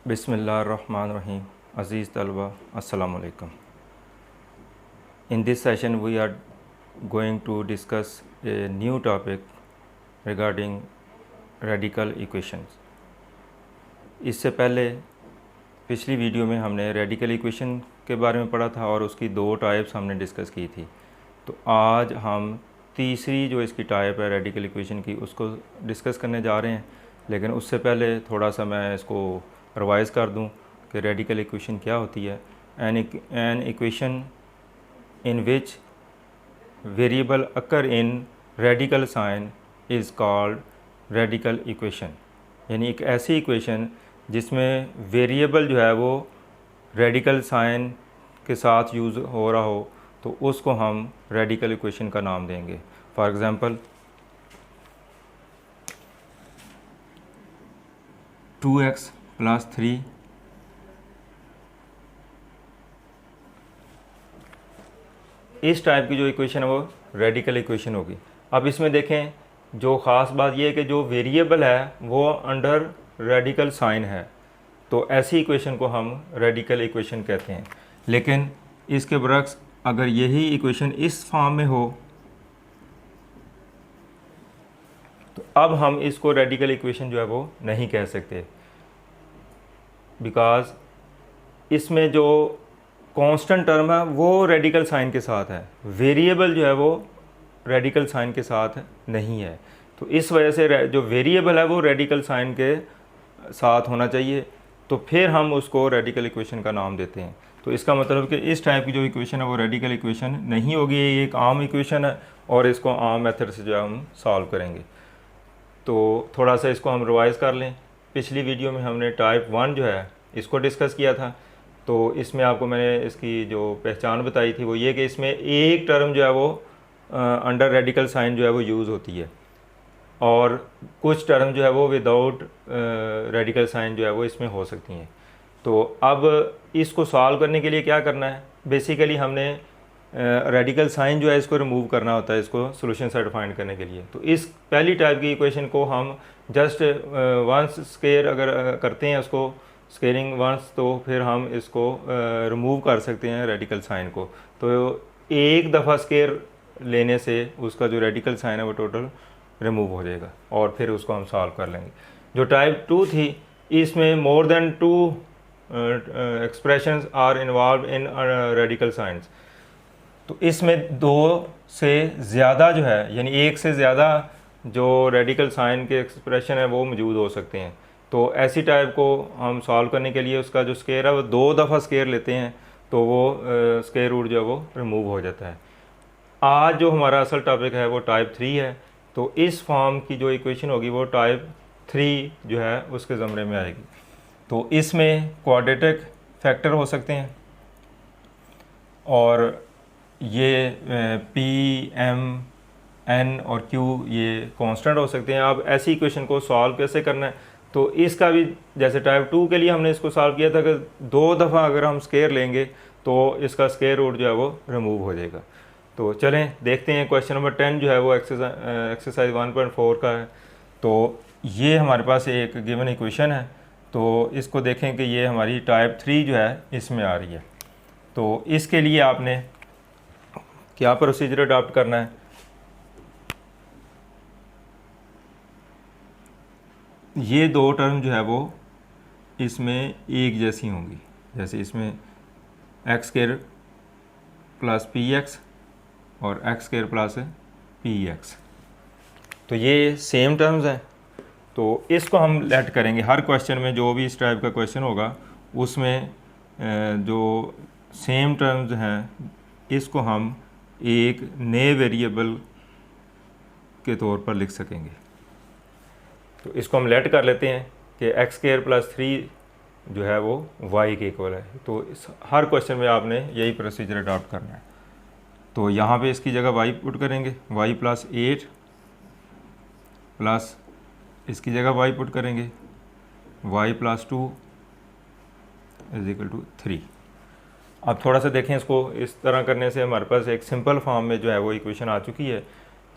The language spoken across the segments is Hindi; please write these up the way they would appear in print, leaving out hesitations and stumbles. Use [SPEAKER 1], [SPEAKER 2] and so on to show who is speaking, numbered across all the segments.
[SPEAKER 1] Bismillahirrahmanirrahim. Aziz Talba, Assalamu alaikum. In this session, we are going to discuss a new topic regarding radical equations. इससे पहले पिछली वीडियो में हमने रेडिकल इक्वेशन के बारे में पढ़ा था और उसकी दो टाइप्स हमने डिस्कस की थी। तो आज हम तीसरी जो इसकी टाइप है रेडिकल इक्वेशन की उसको डिस्कस करने जा रहे हैं, लेकिन उससे पहले थोड़ा सा मैं इसको रिवाइज़ कर दूं कि रेडिकल इक्वेशन क्या होती है। An equation in which variable occur in radical sign is called radical equation, यानी एक ऐसी इक्वेशन जिसमें वेरिएबल जो है वो रेडिकल साइन के साथ यूज़ हो रहा हो तो उसको हम रेडिकल इक्वेशन का नाम देंगे। फॉर एग्ज़ाम्पल 2x + 3 इस टाइप की जो इक्वेशन है वो रेडिकल इक्वेशन होगी। अब इसमें देखें, जो ख़ास बात यह है कि जो वेरिएबल है वो अंडर रेडिकल साइन है, तो ऐसी इक्वेशन को हम रेडिकल इक्वेशन कहते हैं। लेकिन इसके बरक्स अगर यही इक्वेशन इस फॉर्म में हो तो अब हम इसको रेडिकल इक्वेशन जो है वो नहीं कह सकते, बिकॉज़ इसमें जो कांस्टेंट टर्म है वो रेडिकल साइन के साथ है, वेरिएबल जो है वो रेडिकल साइन के साथ नहीं है। तो इस वजह से जो वेरिएबल है वो रेडिकल साइन के साथ होना चाहिए, तो फिर हम उसको रेडिकल इक्वेशन का नाम देते हैं। तो इसका मतलब कि इस टाइप की जो इक्वेशन है वो रेडिकल इक्वेशन नहीं होगी, ये एक आम इक्वेशन है और इसको आम मेथड से जो है हम सॉल्व करेंगे। तो थोड़ा सा इसको हम रिवाइज़ कर लें। पिछली वीडियो में हमने टाइप 1 जो है इसको डिस्कस किया था। तो इसमें आपको मैंने इसकी जो पहचान बताई थी वो ये कि इसमें एक टर्म जो है वो अंडर रेडिकल साइन जो है वो यूज़ होती है और कुछ टर्म जो है वो विदाउट रेडिकल साइन जो है वो इसमें हो सकती हैं। तो अब इसको सॉल्व करने के लिए क्या करना है, बेसिकली हमने रेडिकल साइन जो है इसको रिमूव करना होता है इसको सोल्यूशन सेट फाइंड करने के लिए। तो इस पहली टाइप की इक्वेशन को हम जस्ट वंस स्केयर अगर करते हैं उसको स्केयरिंग वंस, तो फिर हम इसको रिमूव कर सकते हैं रेडिकल साइन को। तो एक दफ़ा स्केयर लेने से उसका जो रेडिकल साइन है वो टोटल रिमूव हो जाएगा और फिर उसको हम सॉल्व कर लेंगे। जो टाइप 2 थी इसमें more than 2 expressions are involve in radical signs. तो इसमें दो से ज़्यादा जो है, यानी एक से ज़्यादा जो रेडिकल साइन के एक्सप्रेशन है वो मौजूद हो सकते हैं। तो ऐसी टाइप को हम सॉल्व करने के लिए उसका जो स्केयर है वो 2 दफ़ा स्केयर लेते हैं तो वो स्केयर रूट जो है वो रिमूव हो जाता है। आज जो हमारा असल टॉपिक है वो टाइप 3 है। तो इस फॉर्म की जो इक्वेशन होगी वो टाइप 3 जो है उसके ज़मरे में आएगी। तो इसमें क्वाड्रेटिक फैक्टर हो सकते हैं और ये पी एम एन और क्यू ये कांस्टेंट हो सकते हैं। अब ऐसी इक्वेशन को सॉल्व कैसे करना है, तो इसका भी जैसे टाइप 2 के लिए हमने इसको सॉल्व किया था कि 2 दफ़ा अगर हम स्केयर लेंगे तो इसका स्केयर रूट जो है वो रिमूव हो जाएगा। तो चलें देखते हैं। क्वेश्चन नंबर 10 जो है वो एक्सरसाइज 1.4 का है। तो ये हमारे पास एक गिवन इक्वेशन है, तो इसको देखें कि ये हमारी टाइप 3 जो है इसमें आ रही है। तो इसके लिए आपने क्या प्रोसीजर अडॉप्ट करना है, ये दो टर्म जो है वो इसमें एक जैसी होंगी। जैसे इसमें x square plus p x और x square plus p x, तो ये सेम टर्म्स हैं। तो इसको हम लेट करेंगे हर क्वेश्चन में, जो भी इस टाइप का क्वेश्चन होगा उसमें जो सेम टर्म्स हैं इसको हम एक नए वेरिएबल के तौर पर लिख सकेंगे। तो इसको हम लेट कर लेते हैं कि एक्स स्क्वायर प्लस 3 जो है वो वाई के इक्वल है। तो इस हर क्वेश्चन में आपने यही प्रोसीजर अडॉप्ट करना है। तो यहाँ पे इसकी जगह वाई पुट करेंगे, वाई प्लस 8 प्लस इसकी जगह वाई पुट करेंगे, y plus 2 is equal to 3। अब थोड़ा सा देखें, इसको इस तरह करने से हमारे पास एक सिंपल फॉर्म में जो है वो इक्वेशन आ चुकी है।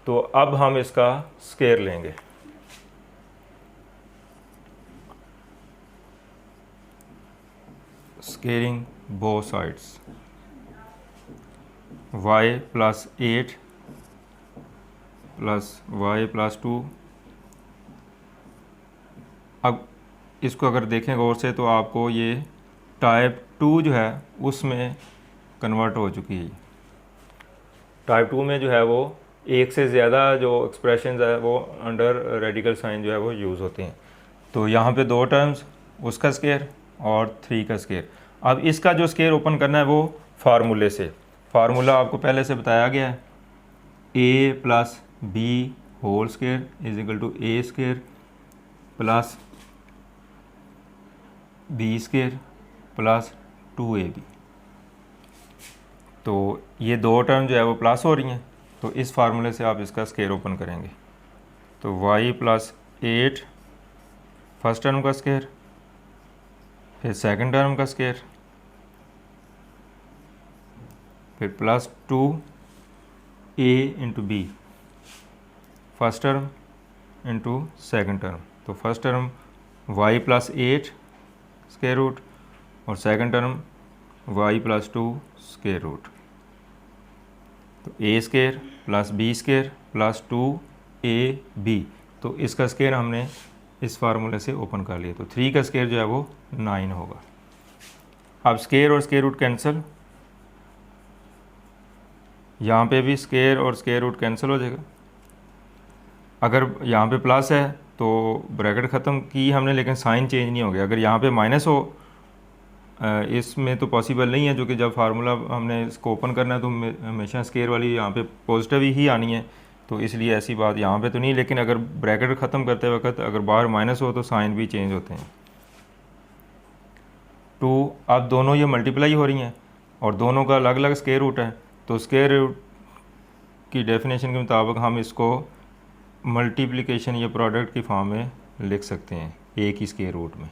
[SPEAKER 1] तो अब हम इसका स्केयर लेंगे। Squaring both sides, y plus 8 plus y plus 2। अब इसको अगर देखें गौर से तो आपको ये टाइप 2 जो है उसमें कन्वर्ट हो चुकी है। टाइप 2 में जो है वो एक से ज़्यादा जो एक्सप्रेशन है वो अंडर रेडिकल साइन जो है वो यूज़ होते हैं। तो यहाँ पे दो टर्म्स, उसका स्केयर और 3 का स्केयर। अब इसका जो स्केयर ओपन करना है वो फार्मूले से, फार्मूला आपको पहले से बताया गया है, a plus b whole square is equal to a square plus b square plus 2ab। तो ये दो टर्म जो है वो प्लस हो रही हैं, तो इस फार्मूले से आप इसका स्केयर ओपन करेंगे। तो y प्लस 8 फर्स्ट टर्म का स्केयर, फिर सेकंड टर्म का स्केयर, फिर plus 2a into B first term into second term. तो first term y plus 8 square root और second term y plus 2 square root. तो a square plus b square plus 2ab, तो इसका स्केयर हमने इस फार्मूले से ओपन कर लिया। तो 3 का स्केयर जो है वो 9 होगा। अब स्केयर और स्केयर रूट कैंसिल, यहाँ पे भी स्केयर और स्केयर रूट कैंसिल हो जाएगा। अगर यहाँ पे प्लस है तो ब्रैकेट ख़त्म की हमने, लेकिन साइन चेंज नहीं हो गया। अगर यहाँ पे माइनस हो, इसमें तो पॉसिबल नहीं है, जो कि जब फार्मूला हमने इसको ओपन करना है तो हमेशा स्केयर वाली यहाँ पे पॉजिटिव ही आनी है, तो इसलिए ऐसी बात यहाँ पे तो नहीं। लेकिन अगर ब्रैकेट ख़त्म करते वक्त अगर बाहर माइनस हो तो साइन भी चेंज होते हैं। 2, अब दोनों ये मल्टीप्लाई हो रही हैं और दोनों का अलग अलग स्केयर रूट है, तो स्केयर रूट की डेफिनेशन के मुताबिक हम इसको मल्टीप्लिकेशन या प्रोडक्ट की फॉर्म में लिख सकते हैं, एक ही स्केयर रूट में।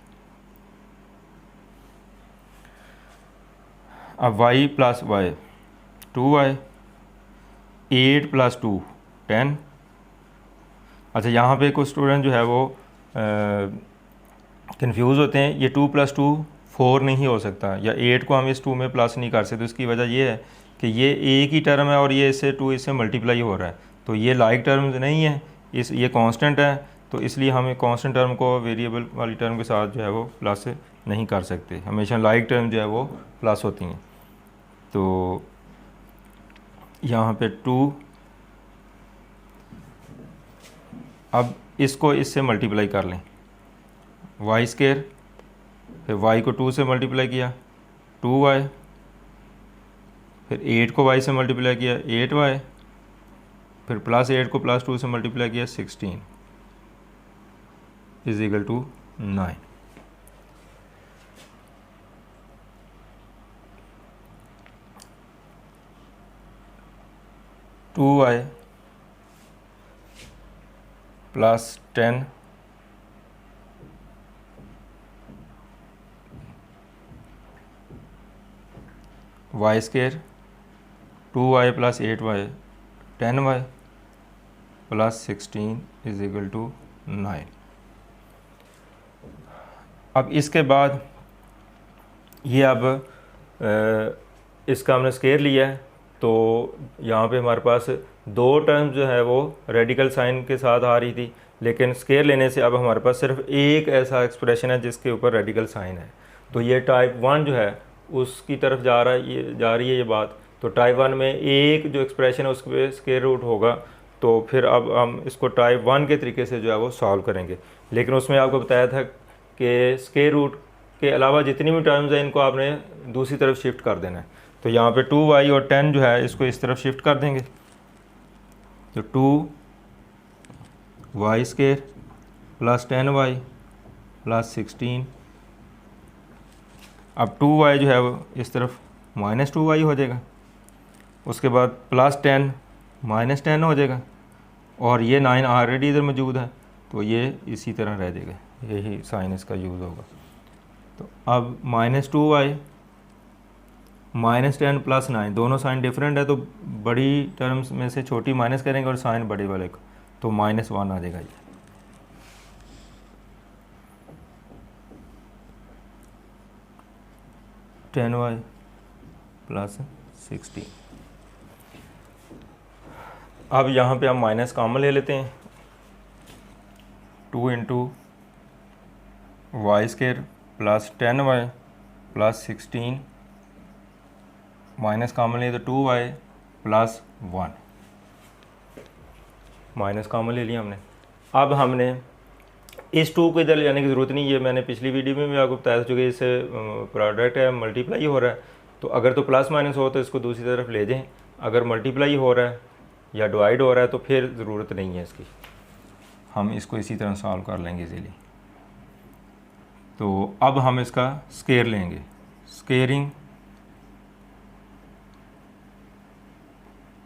[SPEAKER 1] अब y plus Y 2y, 8 plus 2 10। अच्छा, यहाँ पे कुछ स्टूडेंट जो है वो कंफ्यूज होते हैं, ये 2 प्लस 2 4 नहीं हो सकता, या 8 को हम इस 2 में प्लस नहीं कर सकते। तो इसकी वजह ये है कि ये एक ही टर्म है और ये इससे 2 इससे मल्टीप्लाई हो रहा है, तो ये लाइक टर्म्स नहीं है, ये कांस्टेंट है, तो इसलिए हम एक कांस्टेंट टर्म को वेरिएबल वाली टर्म के साथ जो है वो प्लस नहीं कर सकते। हमेशा लाइक टर्म जो है वो प्लस होती हैं। तो यहाँ पे 2, अब इसको इससे मल्टीप्लाई कर लें, वाई स्केयर, फिर y को 2 से मल्टीप्लाई किया 2y, फिर 8 को y से मल्टीप्लाई किया 8y, फिर प्लस 8 को प्लस 2 से मल्टीप्लाई किया 16 इज इक्वल टू 9। टू y plus 10 y square 2y plus 8y 10y plus 16 is equal to 9। अब इसके बाद ये अब इसका हमने स्केयर लिया है, तो यहाँ पे हमारे पास दो टर्म्स जो है वो रेडिकल साइन के साथ आ रही थी, लेकिन स्केयर लेने से अब हमारे पास सिर्फ एक ऐसा एक्सप्रेशन है जिसके ऊपर रेडिकल साइन है। तो ये टाइप 1 जो है उसकी तरफ जा रही है ये बात। तो टाइप 1 में एक जो एक्सप्रेशन है उसके स्केयर रूट होगा, तो फिर अब हम इसको टाइप 1 के तरीके से जो है वो सॉल्व करेंगे। लेकिन उसमें आपको बताया था कि स्केयर रूट के अलावा जितनी भी टर्म्स हैं इनको आपने दूसरी तरफ शिफ्ट कर देना है। तो यहाँ पे 2y और 10 जो है इसको इस तरफ शिफ्ट कर देंगे, तो 2y square plus 10y plus 16। अब 2y जो है वो इस तरफ माइनस 2y हो जाएगा, उसके बाद प्लस 10 माइनस 10 हो जाएगा, और ये 9 ऑलरेडी इधर मौजूद है तो ये इसी तरह रह जाएगा, यही साइन इसका यूज़ होगा। तो अब माइनस 2y माइनस 10 प्लस 9 दोनों साइन डिफरेंट है, तो बड़ी टर्म्स में से छोटी माइनस करेंगे और साइन बड़े वाले को, तो -1 आ जाएगा ये। 10y plus 16। अब यहाँ पे हम माइनस कॉमन ले लेते हैं, 2 into y square plus 10y plus 16, minus common लिए तो 2y प्लस 1, माइनस कॉमन ले लिया हमने। अब हमने इस 2 को इधर ले जाने की ज़रूरत नहीं है, मैंने पिछली वीडियो में भी आपको बताया था, चूँकि इससे प्रोडक्ट है मल्टीप्लाई हो रहा है, तो अगर तो प्लस माइनस हो तो इसको दूसरी तरफ ले जाएं, अगर मल्टीप्लाई हो रहा है या डिवाइड हो रहा है तो फिर ज़रूरत नहीं है इसकी, हम इसको इसी तरह सॉल्व कर लेंगे इजीली। तो अब हम इसका स्केयर लेंगे, स्केयरिंग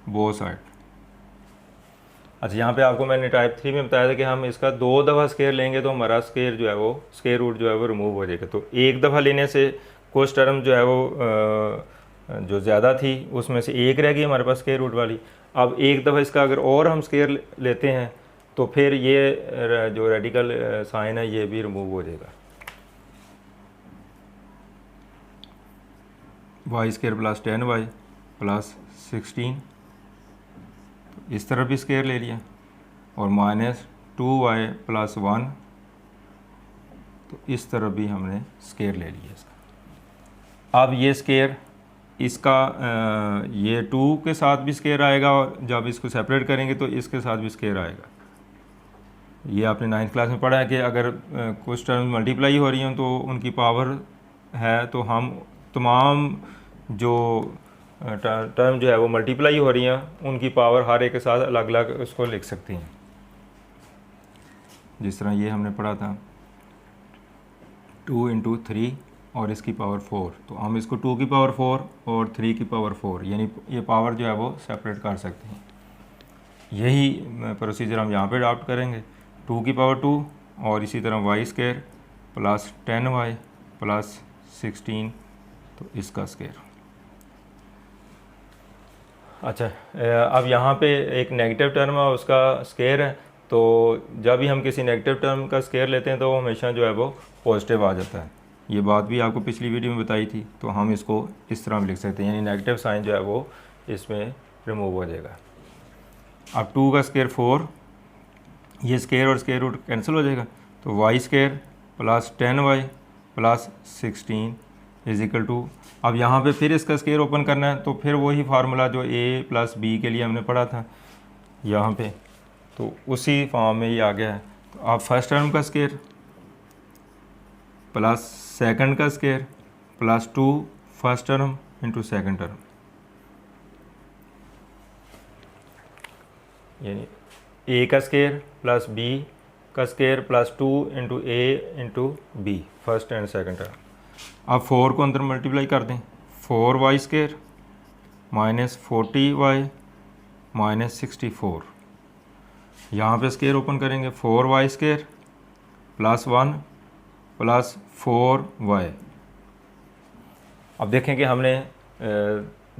[SPEAKER 1] बोथ साइड। अच्छा, यहाँ पे आपको मैंने टाइप 3 में बताया था कि हम इसका 2 दफ़ा स्केयर लेंगे तो हमारा स्केयर जो है वो स्केयर रूट जो है वो रिमूव हो जाएगा। तो एक दफ़ा लेने से कुछ टर्म जो है वो जो ज़्यादा थी उसमें से एक रह गई हमारे पास स्केयर रूट वाली। अब एक दफ़ा इसका अगर और हम स्केयर लेते हैं तो फिर ये जो रेडिकल साइन है ये भी रिमूव हो जाएगा। Y square plus 10y plus 16, इस तरफ भी स्केयर ले लिया, और माइनस 2y प्लस 1, तो इस तरफ भी हमने स्केयर ले लिया इसका। अब ये स्केयर इसका ये 2 के साथ भी स्केयर आएगा, और जब इसको सेपरेट करेंगे तो इसके साथ भी स्केयर आएगा। ये आपने 9th क्लास में पढ़ा है कि अगर कुछ टर्म मल्टीप्लाई हो रही हैं तो उनकी पावर है, तो हम तमाम जो टर्म जो है वो मल्टीप्लाई हो रही हैं उनकी पावर हर एक के साथ अलग अलग उसको लिख सकती हैं। जिस तरह ये हमने पढ़ा था 2 इंटू 3 और इसकी पावर 4, तो हम इसको 2 की पावर 4 और 3 की पावर 4, यानी ये पावर जो है वो सेपरेट कर सकते हैं। यही प्रोसीजर हम यहाँ पे अडॉप्ट करेंगे, 2 की पावर 2 और इसी तरह Y square plus 10y plus 16, तो इसका स्केयर। अच्छा, अब यहाँ पे एक नेगेटिव टर्म है उसका स्केयर है, तो जब भी हम किसी नेगेटिव टर्म का स्केयर लेते हैं तो वो हमेशा जो है वो पॉजिटिव आ जाता है। ये बात भी आपको पिछली वीडियो में बताई थी, तो हम इसको इस तरह भी लिख सकते हैं, यानी नेगेटिव साइन जो है वो इसमें रिमूव हो जाएगा। अब 2 का स्केयर 4, ये स्केयर और स्केयर रूट कैंसिल हो जाएगा, तो y square plus 10y plus 16 is equal to, अब यहाँ पे फिर इसका स्केयर ओपन करना है, तो फिर वही फार्मूला जो a प्लस बी के लिए हमने पढ़ा था यहाँ पे, तो उसी फॉर्म में ये आ गया है। तो आप फर्स्ट टर्म का स्केयर प्लस सेकंड का square plus 2 first term into second term, यानी a का स्केयर प्लस b का square plus 2 into a into b first and second term. अब 4 को अंदर मल्टीप्लाई कर दें, 4y square minus 40y minus 64, यहाँ पे स्केयर ओपन करेंगे, 4y square plus 1 plus 4y। अब देखें कि हमने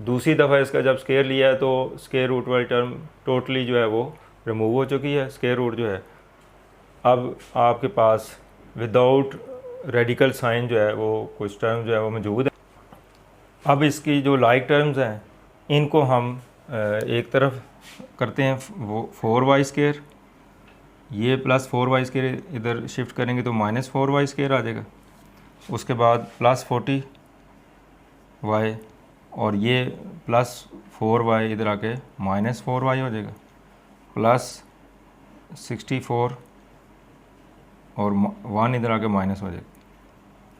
[SPEAKER 1] दूसरी दफ़ा इसका जब स्केयर लिया है तो स्केयर रूट वाली टर्म टोटली जो है वो रिमूव हो चुकी है, स्केयर रूट जो है अब आपके पास विदाउट रेडिकल साइन जो है वो कुछ टर्म जो है वो मौजूद है। अब इसकी जो लाइक टर्म्स हैं इनको हम एक तरफ करते हैं, वो 4y स्केयर, ये प्लस 4y स्केयर इधर शिफ्ट करेंगे तो माइनस 4y स्केयर आ जाएगा, उसके बाद प्लस 40y और ये प्लस 4y इधर आके माइनस 4y हो जाएगा, प्लस 64 और 1 इधर आके माइनस हो जाएगा।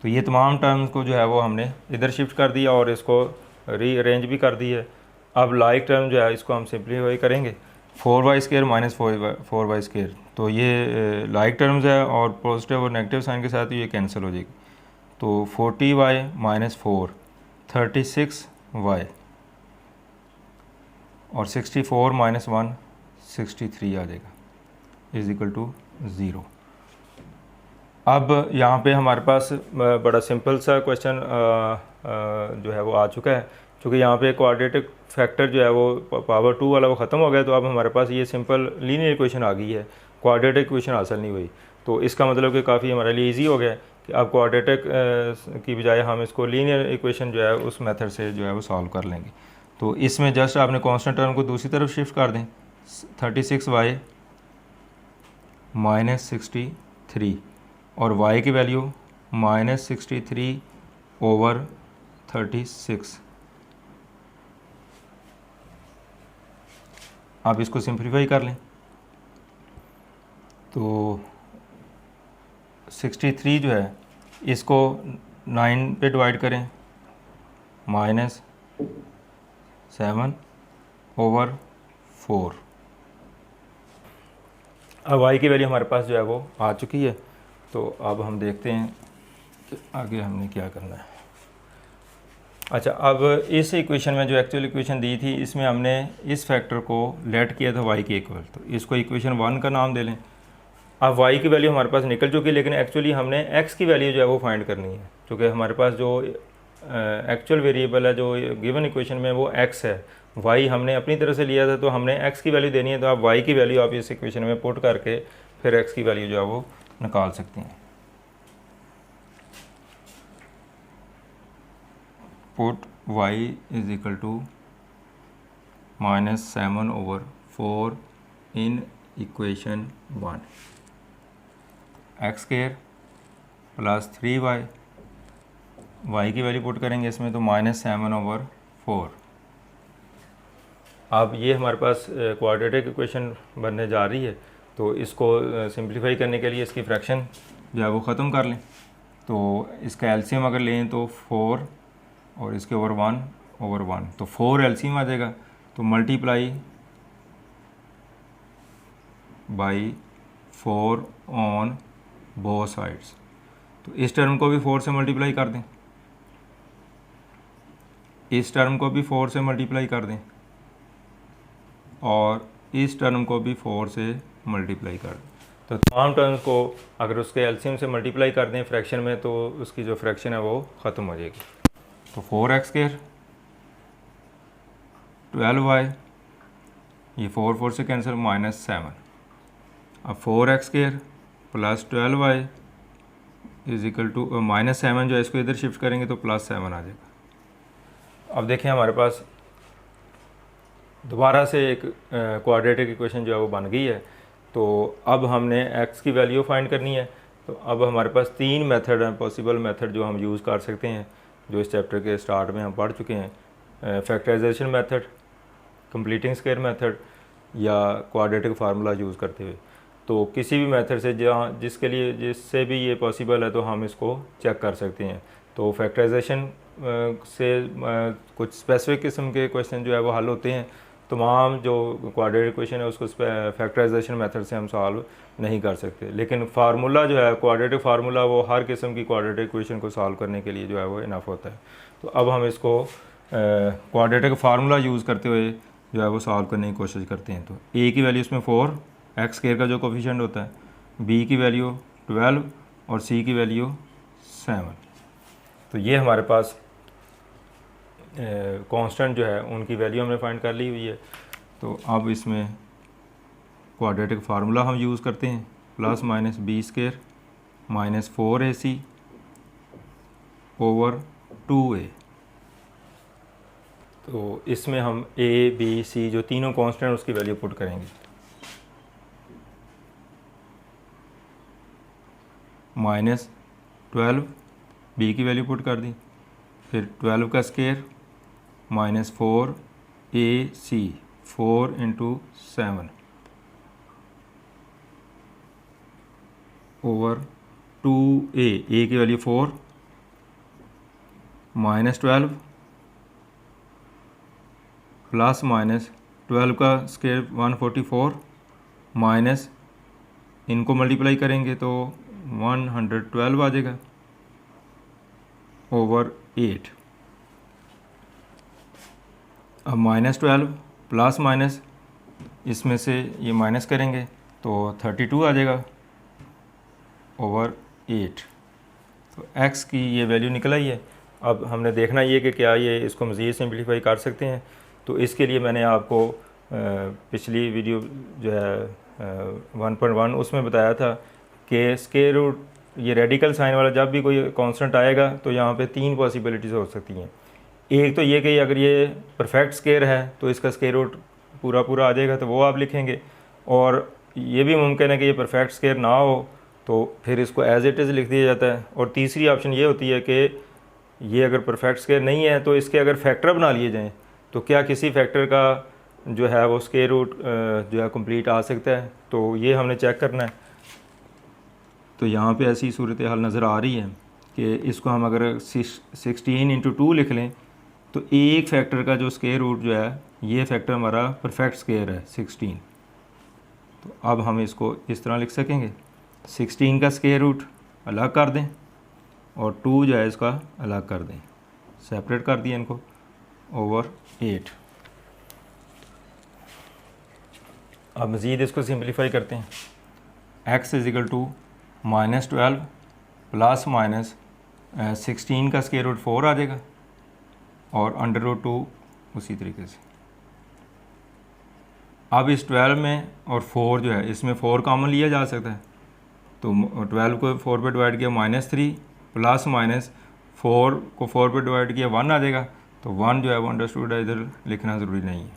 [SPEAKER 1] तो ये तमाम टर्म्स को जो है वो हमने इधर शिफ्ट कर दिया और इसको रीअरेंज भी कर दी है। अब लाइक टर्म जो है इसको हम सिंप्लीफाई करेंगे, 4y square minus 4y square, तो ये लाइक टर्म्स है और पॉजिटिव और नेगेटिव साइन के साथ ये कैंसिल हो जाएगी। तो 40y माइनस 4 36y और 64 माइनस 1 63 आ जाएगा इज इक्वल टू 0। अब यहाँ पे हमारे पास बड़ा सिंपल सा क्वेश्चन जो है वो आ चुका है, क्योंकि यहाँ पे क्वाड्रेटिक फैक्टर जो है वो पावर 2 वाला वो ख़त्म हो गया, तो अब हमारे पास ये सिंपल लीनियर इक्वेशन आ गई है, क्वाड्रेटिक इक्वेशन हासिल नहीं हुई। तो इसका मतलब कि काफ़ी हमारे लिए इजी हो गया कि अब क्वाड्रेटिक की बजाय हम इसको लीनियर इक्वेशन जो है उस मेथड से जो है वो सॉल्व कर लेंगे। तो इसमें जस्ट आपने कांस्टेंट टर्म को दूसरी तरफ शिफ्ट कर दें, 36y -63 और y की वैल्यू -63/36। आप इसको सिंप्लीफाई कर लें तो 63 जो है इसको 9 पे डिवाइड करें, -7/4। अब y की वैल्यू हमारे पास जो है वो आ चुकी है। तो अब हम देखते हैं कि आगे हमने क्या करना है। अच्छा, अब इस इक्वेशन में जो एक्चुअल इक्वेशन दी थी इसमें हमने इस फैक्टर को लेट किया था y के इक्वल, तो इसको इक्वेशन 1 का नाम दे लें। अब y की वैल्यू हमारे पास निकल चुकी है, लेकिन एक्चुअली हमने x की वैल्यू जो है वो फाइंड करनी है, क्योंकि हमारे पास जो एक्चुअल वेरिएबल है जो गिवन इक्वेशन में वो x है, y हमने अपनी तरफ से लिया था, तो हमने x की वैल्यू देनी है। तो आप y की वैल्यू आप इस इक्वेशन में पुट करके फिर x की वैल्यू जो है वो निकाल सकते हैं। Put y is equal to -7/4 in equation 1, x square plus 3y, y की वैल्यू पुट करेंगे इसमें तो -7/4। अब ये हमारे पास क्वाड्रेटिक इक्वेशन बनने जा रही है, तो इसको सिंप्लीफाई करने के लिए इसकी फ्रैक्शन जो है वो ख़त्म कर लें। तो इसका एलसीएम अगर लें तो 4 और इसके ओवर 1/1, तो 4 एलसीएम आ जाएगा। तो multiply by 4 on both sides, तो इस टर्म को भी 4 से मल्टीप्लाई कर दें, इस टर्म को भी 4 से मल्टीप्लाई कर दें और इस टर्म को भी 4 से मल्टीप्लाई कर दें। तो तमाम टर्म्स को अगर उसके एलसीएम से मल्टीप्लाई कर दें फ्रैक्शन में, तो उसकी जो फ्रैक्शन है वो ख़त्म हो जाएगी। तो 4x स्क्वायर 12y, ये 4 से कैंसिल, -7। अब 4x square plus 12y is equal to -7 जो है इसको इधर शिफ्ट करेंगे तो +7 आ जाएगा। अब देखें हमारे पास दोबारा से एक क्वाड्रेटिक इक्वेशन जो है वो बन गई है। तो अब हमने x की वैल्यू फाइंड करनी है। तो अब हमारे पास 3 मेथड हैं, पॉसिबल मेथड जो हम यूज़ कर सकते हैं, जो इस चैप्टर के स्टार्ट में हम पढ़ चुके हैं। Factorisation method, completing square method या क्वाड्रेटिक फार्मूला यूज़ करते हुए। तो किसी भी मेथड से जहाँ जिससे भी ये पॉसिबल है तो हम इसको चेक कर सकते हैं। तो फैक्टराइजेशन से कुछ स्पेसिफिक किस्म के क्वेश्चन जो है वो हल होते हैं। तमाम जो क्वाड्रेटिक क्वेश्चन है उसको फैक्टराइजेशन मेथड से हम सॉल्व नहीं कर सकते, लेकिन फार्मूला जो है क्वाड्रेटिक फार्मूला वो हर किस्म की क्वाड्रेटिक इक्वेशन को सॉल्व करने के लिए जो है वो इनफ होता है। तो अब हम इसको क्वाड्रेटिक फार्मूला यूज़ करते हुए जो है वो सॉल्व करने की कोशिश करते हैं। तो a की वैल्यू इसमें 4, x स्क्वायर का जो कोफिशिएंट होता है, b की वैल्यू 12 और c की वैल्यू 7। तो ये हमारे पास कांस्टेंट जो है उनकी वैल्यू हमने फाइंड कर ली हुई है। तो अब इसमें क्वाड्रेटिक फार्मूला हम यूज़ करते हैं, plus minus b square -4ac over 2a। तो इसमें हम a b c जो तीनों कांस्टेंट उसकी वैल्यू पुट करेंगे। -12 b की वैल्यू पुट कर दी, फिर 12 का square -4 ac 4 × 7 over 2a, a की वैल्यू 4, -12 प्लस -12 का स्क्वायर 144 माइनस इनको मल्टीप्लाई करेंगे तो 112 आ जाएगा ओवर 8। अब -12 प्लस माइनस इसमें से ये माइनस करेंगे तो 32 आ जाएगा ओवर 8। तो x की ये वैल्यू निकल आई है। अब हमने देखना ये कि क्या ये इसको मज़ीद सिंप्लीफाई कर सकते हैं। तो इसके लिए मैंने आपको पिछली वीडियो जो है 1.1 उसमें बताया था कि स्क्वायर रूट ये रेडिकल साइन वाला जब भी कोई कांस्टेंट आएगा तो यहाँ पे 3 पॉसिबिलिटीज़ हो सकती हैं। एक तो ये कि अगर ये परफेक्ट स्केयर है तो इसका स्केयर रूट पूरा पूरा आ जाएगा, तो वो आप लिखेंगे। और ये भी मुमकिन है कि ये परफेक्ट स्केयर ना हो तो फिर इसको एज इट इज़ लिख दिया जाता है। और तीसरी ऑप्शन ये होती है कि ये अगर परफेक्ट स्केयर नहीं है तो इसके अगर फैक्टर बना लिए जाएँ तो क्या किसी फैक्टर का जो है वो स्केयर रूट जो है कंप्लीट आ सकता है, तो ये हमने चेक करना है। तो यहाँ पे ऐसी सूरत हाल नज़र आ रही है कि इसको हम अगर 16 × 2 लिख लें तो एक फैक्टर का जो स्केयर रूट जो है ये फैक्टर हमारा परफेक्ट स्केयर है 16। तो अब हम इसको इस तरह लिख सकेंगे, 16 का स्केयर रूट अलग कर दें और 2 जो है इसका अलग कर दें, सेपरेट कर दिया इनको, ओवर 8। अब मज़ीद इसको सिंप्लीफाई करते हैं। x = -12 प्लस माइनस 16 का स्केयर रूट 4 आ जाएगा और √2 उसी तरीके से। अब इस 12 में और 4 जो है इसमें 4 कॉमन लिया जा सकता है, तो 12 को 4 पे डिवाइड किया -3 प्लस माइनस 4 को 4 पे डिवाइड किया 1 आ जाएगा, तो 1 जो है वो अंडरस्टूड है, इधर लिखना ज़रूरी नहीं है,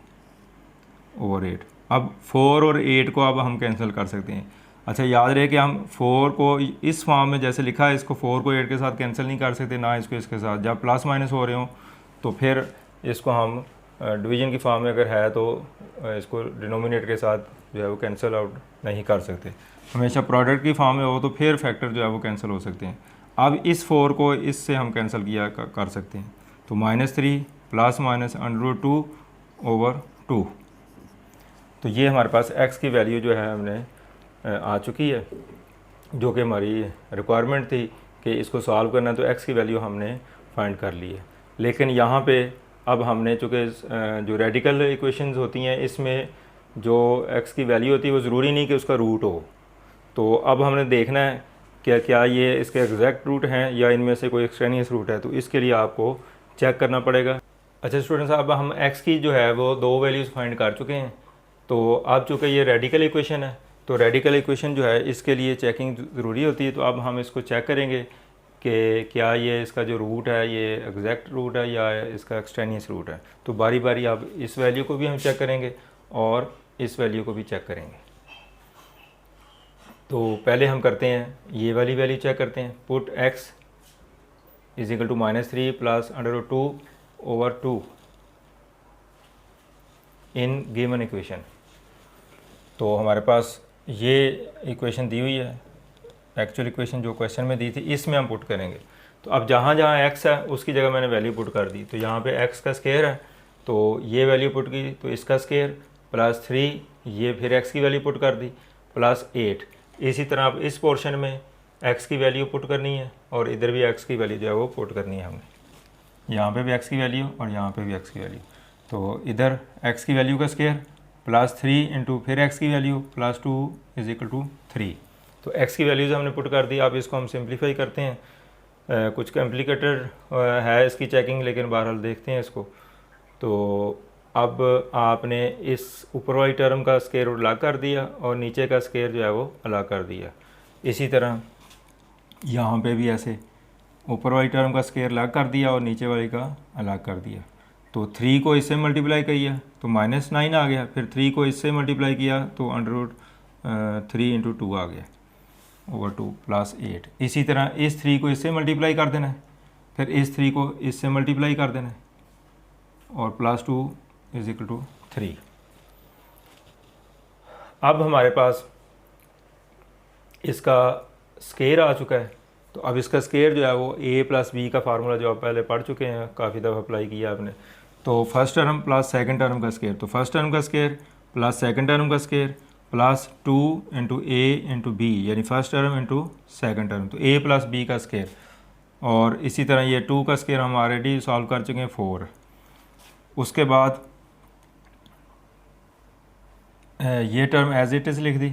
[SPEAKER 1] ओवर 8। अब 4 और 8 को अब हम कैंसिल कर सकते हैं। अच्छा याद रहे कि हम 4 को इस फॉर्म में जैसे लिखा है, इसको 4 को 8 के साथ कैंसिल नहीं कर सकते, ना इसको इसके साथ। जब प्लस माइनस हो रहे हों तो फिर इसको हम डिवीज़न की फॉर्म में अगर है तो इसको डिनोमिनेटर के साथ जो है वो कैंसिल आउट नहीं कर सकते। हमेशा प्रोडक्ट की फॉर्म में हो तो फिर फैक्टर जो है वो कैंसिल हो सकते हैं। अब इस 4 को इससे हम कैंसिल किया कर सकते हैं, तो -3 प्लस माइनस √2 ओवर 2। तो ये हमारे पास x की वैल्यू जो है हमने आ चुकी है, जो कि हमारी रिक्वायरमेंट थी कि इसको सॉल्व करना, तो x की वैल्यू हमने फाइंड कर ली है। लेकिन यहाँ पे अब हमने चूँकि जो रेडिकल इक्वेशंस होती हैं इसमें जो x की वैल्यू होती है वो ज़रूरी नहीं कि उसका रूट हो, तो अब हमने देखना है कि क्या ये इसके एग्जैक्ट रूट हैं या इनमें से कोई एक्सट्रेनियस रूट है, तो इसके लिए आपको चेक करना पड़ेगा। अच्छा स्टूडेंट्स, अब हम x की जो है वो 2 वैल्यूज़ फाइंड कर चुके हैं। तो अब चूँकि ये रेडिकल इक्वेशन है तो रेडिकल इक्वेशन जो है इसके लिए चेकिंग ज़रूरी होती है। तो अब हम इसको चेक करेंगे कि क्या ये इसका जो रूट है ये एग्जैक्ट रूट है या इसका एक्सट्रेनियस रूट है। तो बारी बारी अब इस वैल्यू को भी हम चेक करेंगे और इस वैल्यू को भी चेक करेंगे। तो पहले हम करते हैं ये वाली वैल्यू चेक करते हैं। Put x = -3 plus √2 over 2 in given equation. तो हमारे पास ये इक्वेशन दी हुई है, एक्चुअल इक्वेशन जो क्वेश्चन में दी थी, इसमें हम पुट करेंगे। तो अब जहाँ जहाँ x है उसकी जगह मैंने वैल्यू पुट कर दी। तो यहाँ पे x का स्केयर है तो ये वैल्यू पुट की, तो इसका स्केयर प्लस 3, ये फिर x की वैल्यू पुट कर दी प्लस 8। इसी तरह अब इस पोर्शन में x की वैल्यू पुट करनी है और इधर भी x की वैल्यू जो है वो पुट करनी है हमने। यहाँ पे भी x की वैल्यू और यहाँ पे भी x की वैल्यू। तो इधर x की वैल्यू का स्केयर प्लस 3 इंटू फिर x की वैल्यू प्लस 2 = 3। तो x की वैल्यूज़ हमने पुट कर दी। अब इसको हम सिंप्लीफाई करते हैं। कुछ कॉम्प्लिकेटेड है इसकी चेकिंग, लेकिन बहरहाल देखते हैं इसको। तो अब आपने इस ऊपर वाली टर्म का स्केयर रूट अलग कर दिया और नीचे का स्केयर जो है वो अलग कर दिया। इसी तरह यहाँ पे भी ऐसे ऊपर वाली टर्म का स्केयर अलग कर दिया और नीचे वाली का अलग कर दिया। तो 3 को इससे मल्टीप्लाई किया तो -9 आ गया, फिर 3 को इससे मल्टीप्लाई किया तो √3 × 2 आ गया ओवर 2 प्लस 8। इसी तरह इस 3 को इससे मल्टीप्लाई कर देना है, फिर इस 3 को इससे मल्टीप्लाई कर देना है और प्लस 2 = 3। अब हमारे पास इसका स्केयर आ चुका है। तो अब इसका स्केयर जो है वो a + b का फार्मूला जो आप पहले पढ़ चुके हैं, काफ़ी दफ़ा अप्लाई किया आपने। तो first term plus second term का स्केयर, तो फर्स्ट टर्म का स्केयर प्लस सेकंड टर्म का स्केयर प्लस 2 × a × b, यानी first term into second term, तो a + b का स्केयर। और इसी तरह ये 2 का स्केयर हम ऑलरेडी सॉल्व कर चुके हैं 4। उसके बाद ये टर्म एज इट इज़ लिख दी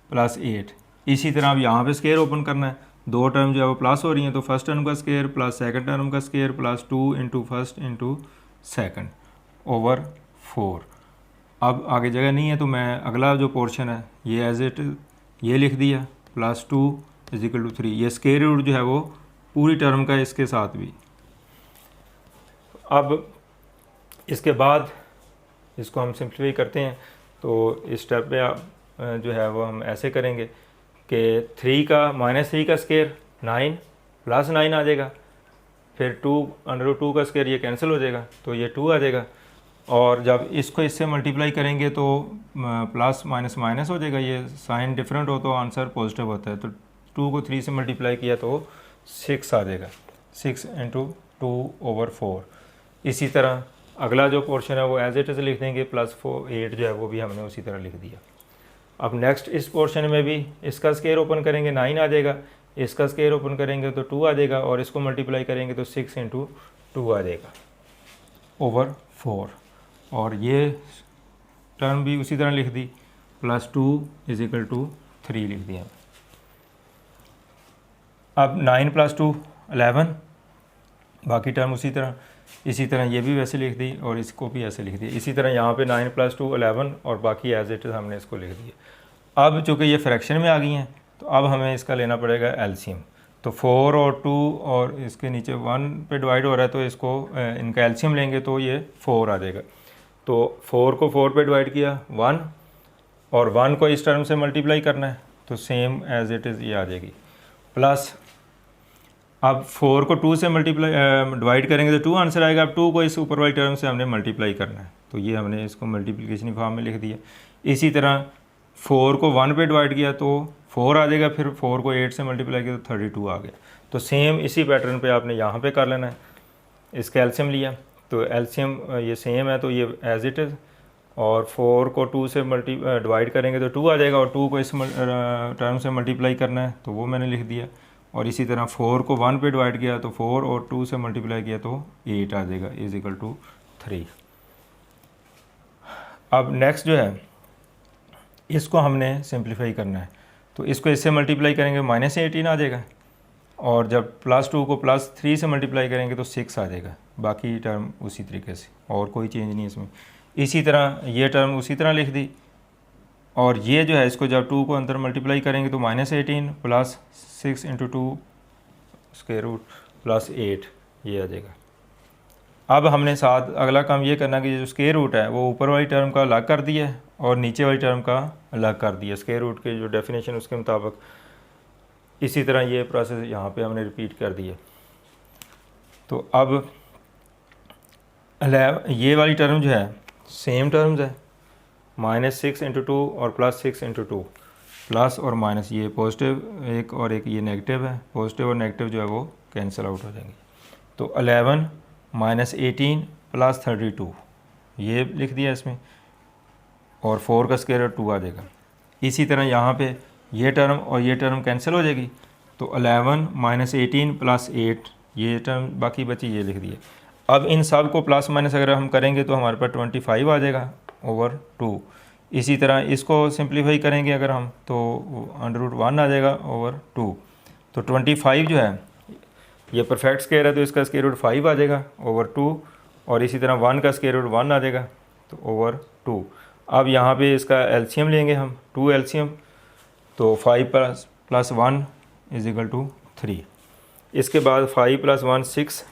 [SPEAKER 1] प्लस 8। इसी तरह अब यहाँ पे स्केयर ओपन करना है, 2 टर्म जो है वो प्लस हो रही हैं, तो फर्स्ट टर्म का स्केयर प्लस सेकंड टर्म का square plus 2 × first × second over 4। अब आगे जगह नहीं है तो मैं अगला जो पोर्शन है ये एज इट ये लिख दिया प्लस 2 इज इक्वल टू 3। ये स्क्वायर रूट जो है वो पूरी टर्म का है इसके साथ भी। अब इसके बाद इसको हम सिंप्लीफाई करते हैं। तो इस स्टेप पे आप जो है वो हम ऐसे करेंगे कि 3 का -3 का स्क्वायर 9 प्लस 9 आ जाएगा, फिर 2√2 का स्क्वायर ये कैंसिल हो जाएगा तो ये 2 आ जाएगा, और जब इसको इससे मल्टीप्लाई करेंगे तो प्लस माइनस माइनस हो जाएगा, ये साइन डिफरेंट हो तो आंसर पॉजिटिव होता है। तो 2 को 3 से मल्टीप्लाई किया तो 6 आ जाएगा, 6 × 2/4। इसी तरह अगला जो पोर्शन है वो एज इट इज़ लिख देंगे, +8 जो है वो भी हमने उसी तरह लिख दिया। अब नेक्स्ट इस पोर्शन में भी इसका स्क्वायर ओपन करेंगे 9 आ जाएगा, इसका स्क्वायर ओपन करेंगे तो 2 आ जाएगा, और इसको मल्टीप्लाई करेंगे तो 6 × 2 आ जाएगा /4। और ये टर्म भी उसी तरह लिख दी, +2 = 3 लिख दिया। अब 9 + 2 11, बाकी टर्म उसी तरह, इसी तरह ये भी वैसे लिख दी और इसको भी ऐसे लिख दिया। इसी तरह यहाँ पे 9 + 2 11 और बाकी एज इट इज़ हमने इसको लिख दिया। अब चूँकि ये फ्रैक्शन में आ गई हैं तो अब हमें इसका लेना पड़ेगा एलसीएम। तो 4 और 2 और इसके नीचे 1 पे डिवाइड हो रहा है तो इसको इनका एलसीएम लेंगे तो ये 4 आ जाएगा। तो 4 को 4 पे डिवाइड किया 1, और 1 को इस टर्म से मल्टीप्लाई करना है तो सेम एज इट इज़ ये आ जाएगी, प्लस अब 4 को 2 से मल्टीप्लाई डिवाइड करेंगे तो 2 आंसर आएगा। अब 2 को इस ऊपर वाली टर्म से हमने मल्टीप्लाई करना है तो ये हमने इसको मल्टीप्लिकेशन फॉर्म में लिख दिया। इसी तरह 4 को 1 पे डिवाइड किया तो 4 आ जाएगा, फिर 4 को 8 से मल्टीप्लाई किया तो 32 आ गया। तो सेम इसी पैटर्न पे आपने यहाँ पे कर लेना है। इसका एलसीएम लिया तो एलसीएम ये सेम है तो ये एज इट इज़, और 4 को 2 से डिवाइड करेंगे तो 2 आ जाएगा, और 2 को इस टर्म से मल्टीप्लाई करना है तो वो मैंने लिख दिया। और इसी तरह 4 को 1 पे डिवाइड किया तो 4 और 2 से मल्टीप्लाई किया तो 8 आ जाएगा = 3। अब नेक्स्ट जो है इसको हमने सिंप्लीफाई करना है तो इसको इससे मल्टीप्लाई करेंगे -18 आ जाएगा, और जब +2 को +3 से मल्टीप्लाई करेंगे तो 6 आ जाएगा। बाकी टर्म उसी तरीके से, और कोई चेंज नहीं इसमें। इसी तरह ये टर्म उसी तरह लिख दी, और ये जो है इसको जब 2 को अंदर मल्टीप्लाई करेंगे तो -18 + 6 × 2 स्क्वायर रूट +8 ये आ जाएगा। अब हमने साथ अगला काम ये करना कि जो स्क्वायर रूट है वो ऊपर वाली टर्म का अलग कर दिया है और नीचे वाली टर्म का अलग कर दिया स्क्वायर रूट के जो डेफिनेशन उसके मुताबिक। इसी तरह ये प्रोसेस यहाँ पे हमने रिपीट कर दिया। तो अब ये वाली टर्म जो है सेम टर्म्स है, -6 × 2 और +6 × 2, प्लस और माइनस, ये पॉजिटिव एक और एक ये नेगेटिव है, पॉजिटिव और नेगेटिव जो है वो कैंसिल आउट हो जाएंगे। तो 11 - 18 + 32 ये लिख दिया इसमें, और 4 का स्क्वायर 2 आ जाएगा। इसी तरह यहाँ पे ये टर्म और ये टर्म कैंसिल हो जाएगी, तो 11 - 18 + 8 ये टर्म बाकी बची, ये लिख दिए। अब इन सब को प्लस माइनस अगर हम करेंगे तो हमारे पास 25 आ जाएगा /2। इसी तरह इसको सिंप्लीफाई करेंगे अगर हम तो √1 आ जाएगा /2। तो 25 जो है ये परफेक्ट स्क्वायर है तो इसका स्क्वायर रूट 5 आ जाएगा /2, और इसी तरह 1 का स्क्वायर रूट 1 आ जाएगा तो /2। अब यहाँ पे इसका एलसीएम लेंगे हम, 2 एलसीएम, तो 5 + 1 = 3। इसके बाद 5 + 1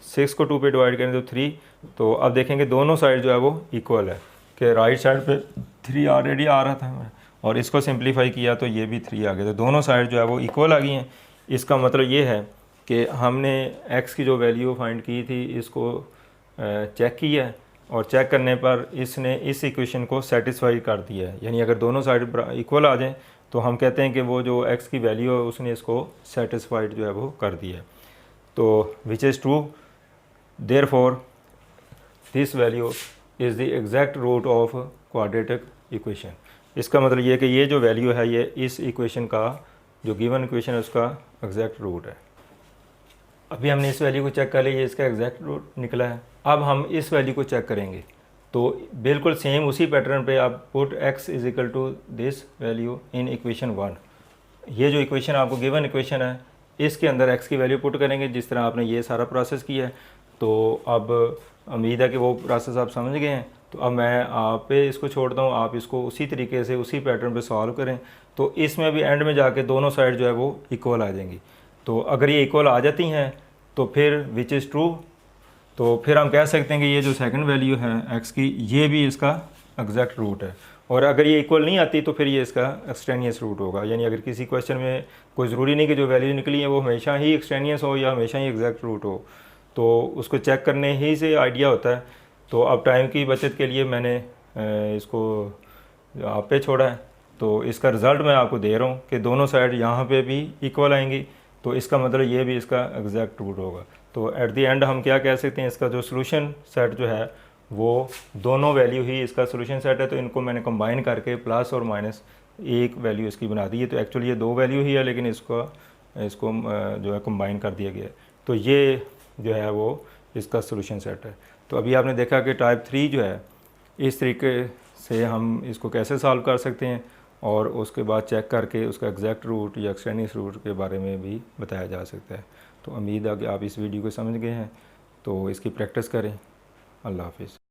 [SPEAKER 1] 6 को 2 पे डिवाइड करें तो 3। तो अब देखेंगे दोनों साइड जो है वो इक्वल है, कि राइट साइड पे 3 ऑलरेडी आ रहा था और इसको सिंप्लीफाई किया तो ये भी 3 आ गया, तो दोनों साइड जो है वो इक्वल आ गई हैं। इसका मतलब ये है कि हमने x की जो वैल्यू फाइंड की थी इसको चेक किया है, और चेक करने पर इसने इस इक्वेशन को सेटिस्फाई कर दिया है। यानी अगर दोनों साइड इक्वल आ जाएँ तो हम कहते हैं कि वो जो x की वैल्यू है उसने इसको सेटिस्फाइड जो है वो कर दिया है। तो which is true, therefore this value is the exact root of quadratic equation. इसका मतलब ये कि ये जो वैल्यू है ये इस इक्वेशन का जो गिवन इक्वेशन है उसका एग्जैक्ट रूट है। अभी हमने इस वैल्यू को चेक कर लिया, ये इसका एग्जैक्ट रूट निकला है। अब हम इस वैल्यू को चेक करेंगे तो बिल्कुल सेम उसी पैटर्न पे आप put x = this value in equation 1। ये जो इक्वेशन आपको गिवन इक्वेशन है इसके अंदर x की वैल्यू पुट करेंगे, जिस तरह आपने ये सारा प्रोसेस किया है। तो अब उम्मीद है कि वो प्रोसेस आप समझ गए हैं। तो अब मैं आप पे इसको छोड़ता हूँ, आप इसको उसी तरीके से उसी पैटर्न पे सॉल्व करें तो इसमें भी एंड में जाके दोनों साइड जो है वो इक्वल आ जाएंगी। तो अगर ये इक्वल आ जाती हैं तो फिर विच इज़ ट्रू, तो फिर हम कह सकते हैं कि ये जो सेकंड वैल्यू है x की, ये भी इसका एग्जैक्ट रूट है। और अगर ये इक्वल नहीं आती तो फिर ये इसका एक्सटेनियस रूट होगा। यानी अगर किसी क्वेश्चन में कोई ज़रूरी नहीं कि जो वैल्यू निकली है वो हमेशा ही एक्सटेनियस हो या हमेशा ही एग्जैक्ट रूट हो, तो उसको चेक करने ही से आइडिया होता है। तो अब टाइम की बचत के लिए मैंने इसको आप पे छोड़ा है। तो इसका रिज़ल्ट मैं आपको दे रहा हूँ कि दोनों साइड यहाँ पे भी इक्वल आएंगी, तो इसका मतलब ये भी इसका एग्जैक्ट रूट होगा। तो एट द एंड हम क्या कह सकते हैं, इसका जो सोल्यूशन सेट जो है वो दोनों वैल्यू ही इसका सोल्यूशन सेट है। तो इनको मैंने कंबाइन करके प्लस और माइनस एक वैल्यू इसकी बना दी है। तो एक्चुअली ये दो वैल्यू ही है, लेकिन इसको जो है कंबाइन कर दिया गया है। तो ये जो है वो इसका सोल्यूशन सेट है। तो अभी आपने देखा कि टाइप 3 जो है इस तरीके से हम इसको कैसे सॉल्व कर सकते हैं, और उसके बाद चेक करके उसका एग्जैक्ट रूट या एक्सटेनियस रूट के बारे में भी बताया जा सकता है। तो उम्मीद है कि आप इस वीडियो को समझ गए हैं, तो इसकी प्रैक्टिस करें। अल्लाह हाफिज़।